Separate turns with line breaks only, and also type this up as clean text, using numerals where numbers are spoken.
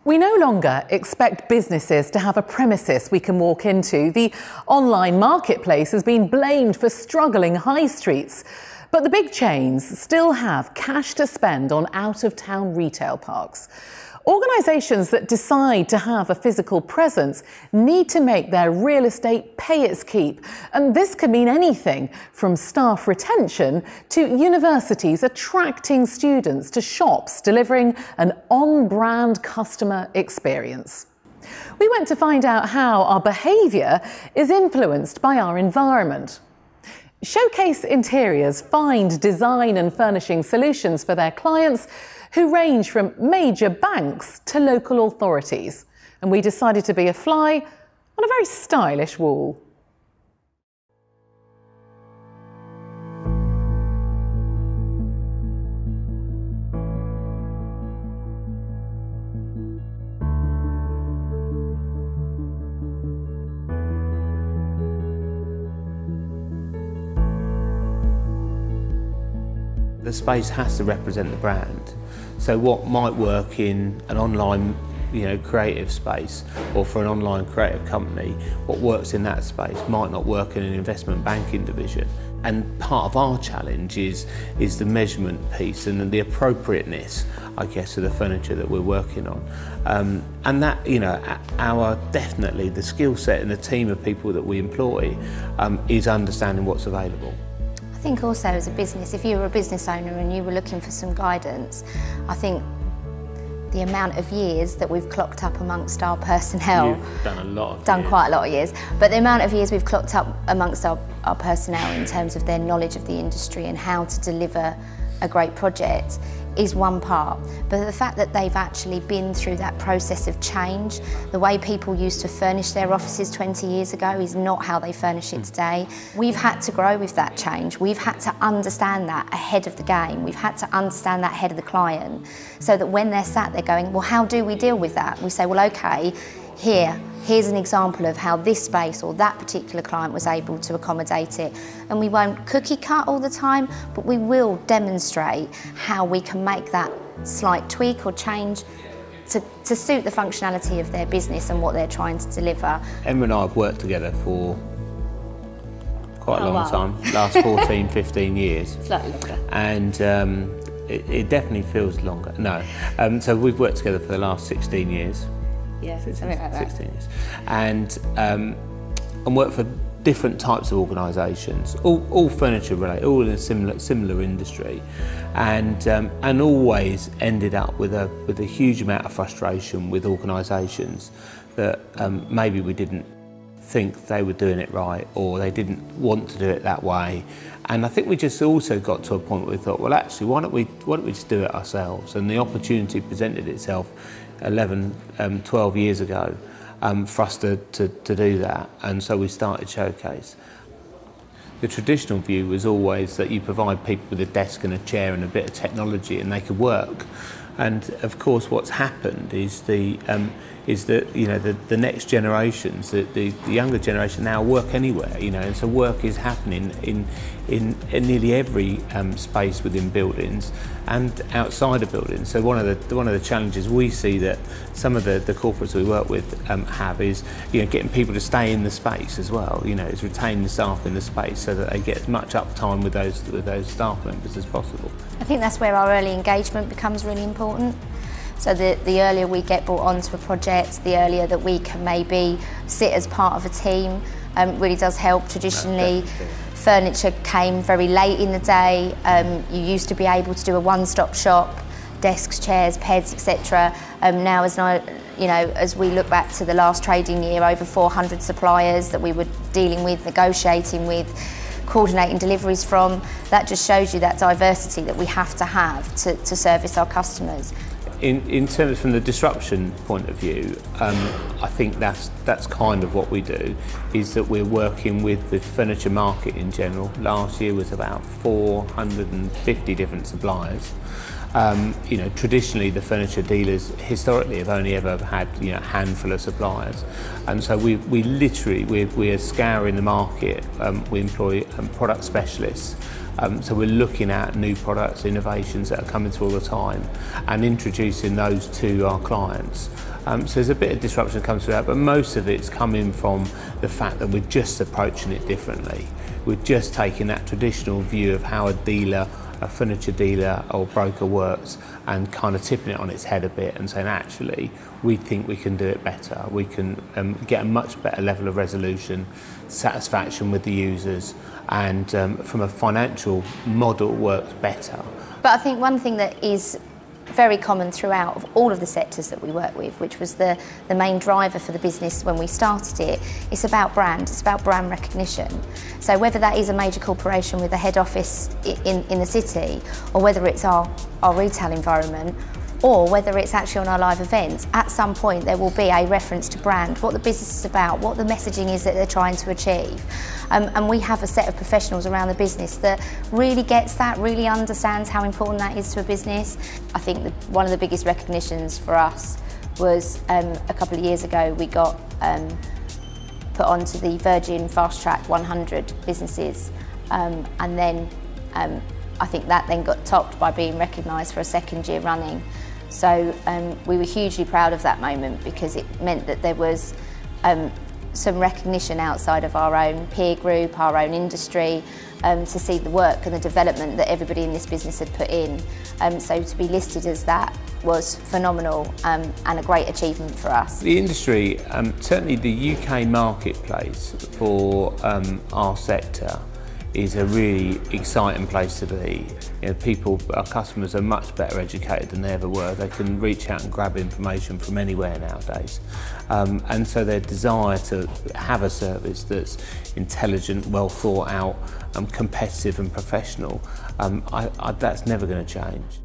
We no longer expect businesses to have a premises we can walk into. The online marketplace has been blamed for struggling high streets. But the big chains still have cash to spend on out-of-town retail parks. Organisations that decide to have a physical presence need to make their real estate pay its keep. And this could mean anything from staff retention to universities attracting students to shops delivering an on-brand customer experience. We went to find out how our behaviour is influenced by our environment. Showcase Interiors find design and furnishing solutions for their clients who range from major banks to local authorities. And we decided to be a fly on a very stylish wall.
The space has to represent the brand. So what might work in an online, creative space, or for an online creative company, what works in that space might not work in an investment banking division. And part of our challenge is the measurement piece and the appropriateness, I guess, of the furniture that we're working on. And that, definitely the skill set and the team of people that we employ is understanding what's available.
I think also as a business, if you were a business owner and you were looking for some guidance, I think the amount of years that we've clocked up amongst our personnel.
You've done a lot of
done
years.
Quite a lot of years, but the amount of years we've clocked up amongst our personnel in terms of their knowledge of the industry and how to deliver a great project is one part, but the fact that they've actually been through that process of change, the way people used to furnish their offices 20 years ago is not how they furnish it today. We've had to grow with that change. We've had to understand that ahead of the game. We've had to understand that ahead of the client, so that when they're sat there going, well, how do we deal with that? We say, well, okay, here's an example of how this space or that particular client was able to accommodate it. And we won't cookie cut all the time, but we will demonstrate how we can make that slight tweak or change to suit the functionality of their business and what they're trying to deliver.
Emma and I have worked together for quite a long time, last 14, 15 years.
Slightly longer.
And it definitely feels longer. No. So we've worked together for the last 16 years.
Yeah, something like that.
16 years. And worked for different types of organisations, all furniture related, all in a similar industry, and always ended up with a huge amount of frustration with organisations that maybe we didn't think they were doing it right, or they didn't want to do it that way. And I think we just also got to a point where we thought, well, actually, why don't we just do it ourselves? And the opportunity presented itself 11, 12 years ago for us to do that, and so we started Showcase. The traditional view was always that you provide people with a desk and a chair and a bit of technology and they could work. And of course what's happened is the next generations, the younger generation now work anywhere, and so work is happening in nearly every space within buildings and outside of buildings. So one of the challenges we see that some of the corporates we work with have is getting people to stay in the space as well. Is retaining the staff in the space so that they get as much uptime with those staff members as possible.
I think that's where our early engagement becomes really important. So the earlier we get brought onto a project, the earlier that we can maybe sit as part of a team, really does help. Traditionally, furniture came very late in the day. You used to be able to do a one-stop shop, desks, chairs, beds, etc. Now, as we look back to the last trading year, over 400 suppliers that we were dealing with, negotiating with, coordinating deliveries from. That just shows you that diversity that we have to have to service our customers.
In terms from the disruption point of view, I think that's kind of what we do, is that we're working with the furniture market in general. Last year was about 450 different suppliers. Traditionally the furniture dealers historically have only ever had a handful of suppliers, and so we are scouring the market. We employ product specialists. So we're looking at new products, innovations that are coming through all the time, and introducing those to our clients So there's a bit of disruption that comes through that, but most of it's coming from the fact that we're just approaching it differently. We're just taking that traditional view of how a furniture dealer or broker works and kind of tipping it on its head a bit and saying, actually, we think we can do it better. We can get a much better level of resolution, satisfaction with the users, and from a financial model works better.
But I think one thing that is very common throughout of all of the sectors that we work with, which was the main driver for the business when we started it, it's about brand, it's about brand recognition. So whether that is a major corporation with a head office in the city, or whether it's our retail environment, or whether it's actually on our live events, at some point there will be a reference to brand, what the business is about, what the messaging is that they're trying to achieve. And we have a set of professionals around the business that really gets that, really understands how important that is to a business. I think that one of the biggest recognitions for us was a couple of years ago we got put onto the Virgin Fast Track 100 businesses, and then I think that then got topped by being recognised for a second year running. So we were hugely proud of that moment, because it meant that there was some recognition outside of our own peer group, our own industry, to see the work and the development that everybody in this business had put in. So to be listed as that was phenomenal, and a great achievement for us.
The industry, certainly the UK marketplace for our sector, is a really exciting place to be. You know, our customers are much better educated than they ever were. They can reach out and grab information from anywhere nowadays. And so their desire to have a service that's intelligent, well thought out, competitive and professional, that's never going to change.